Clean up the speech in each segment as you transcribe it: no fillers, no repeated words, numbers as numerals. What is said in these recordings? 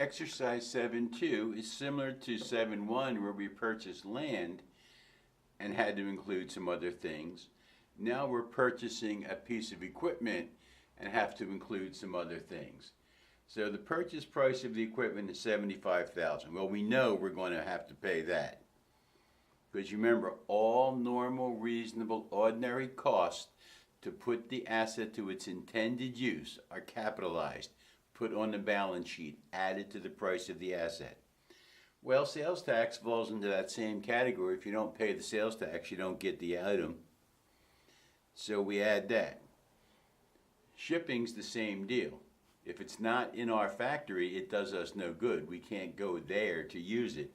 Exercise 7.2 is similar to 7.1 where we purchased land and had to include some other things. Now we're purchasing a piece of equipment and have to include some other things. So the purchase price of the equipment is $75,000. Well, we know we're going to have to pay that. Because you remember, all normal, reasonable, ordinary costs to put the asset to its intended use are capitalized, put on the balance sheet, added to the price of the asset. Well, sales tax falls into that same category. If you don't pay the sales tax, you don't get the item. So we add that. Shipping's the same deal. If it's not in our factory, it does us no good. We can't go there to use it.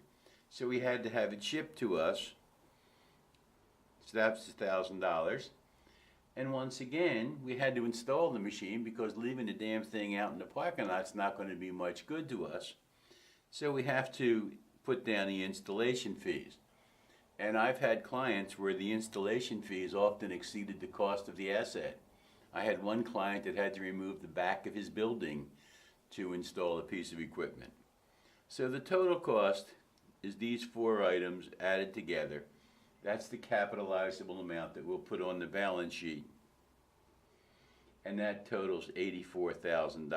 So we had to have it shipped to us. So that's $1,000. And once again, we had to install the machine because leaving the damn thing out in the parking lot's not going to be much good to us. So we have to put down the installation fees. And I've had clients where the installation fees often exceeded the cost of the asset. I had one client that had to remove the back of his building to install a piece of equipment. So the total cost is these four items added together. That's the capitalizable amount that we'll put on the balance sheet. And that totals $84,000.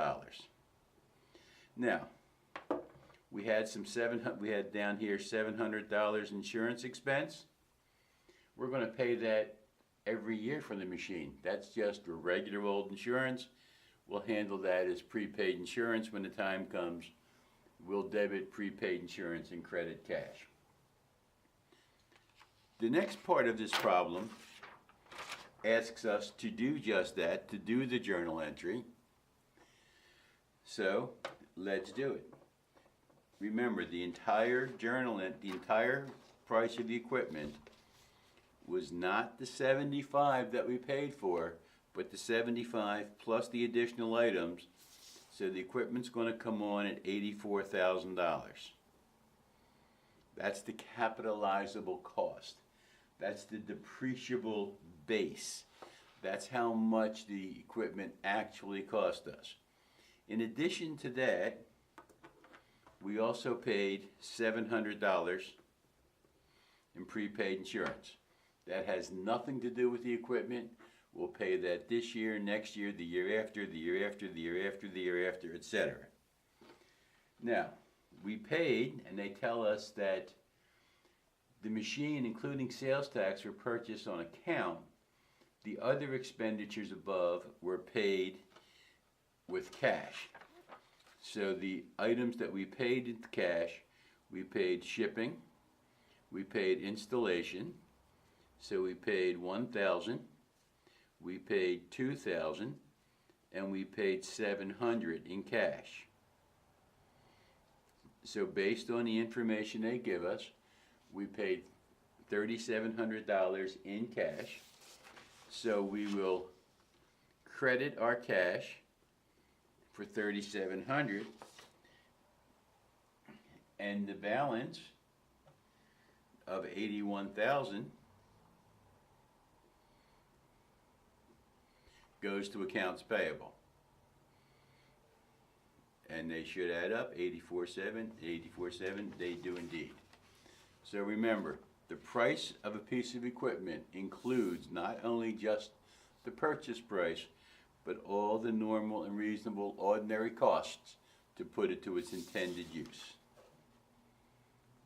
Now, we had down here $700 insurance expense. We're going to pay that every year for the machine. That's just a regular old insurance. We'll handle that as prepaid insurance when the time comes. We'll debit prepaid insurance and credit cash. The next part of this problem asks us to do just that, to do the journal entry. So let's do it. Remember, the entire price of the equipment was not the $75 that we paid for, but the $75 plus the additional items. So the equipment's going to come on at $84,000. That's the capitalizable cost. That's the depreciable base. That's how much the equipment actually cost us. In addition to that, we also paid $700 in prepaid insurance. That has nothing to do with the equipment. We'll pay that this year, next year, the year after, the year after, the year after, the year after, etc. Now, we paid, and they tell us that the machine, including sales tax, were purchased on account. The other expenditures above were paid with cash. So the items that we paid in cash, we paid shipping, we paid installation, so we paid $1,000, we paid $2,000, and we paid $700 in cash. So based on the information they give us, we paid $3,700 in cash. So we will credit our cash for $3,700, and the balance of $81,000 goes to accounts payable. And they should add up, 84.7, 84.7, they do indeed. So remember, the price of a piece of equipment includes not only just the purchase price, but all the normal and reasonable ordinary costs to put it to its intended use.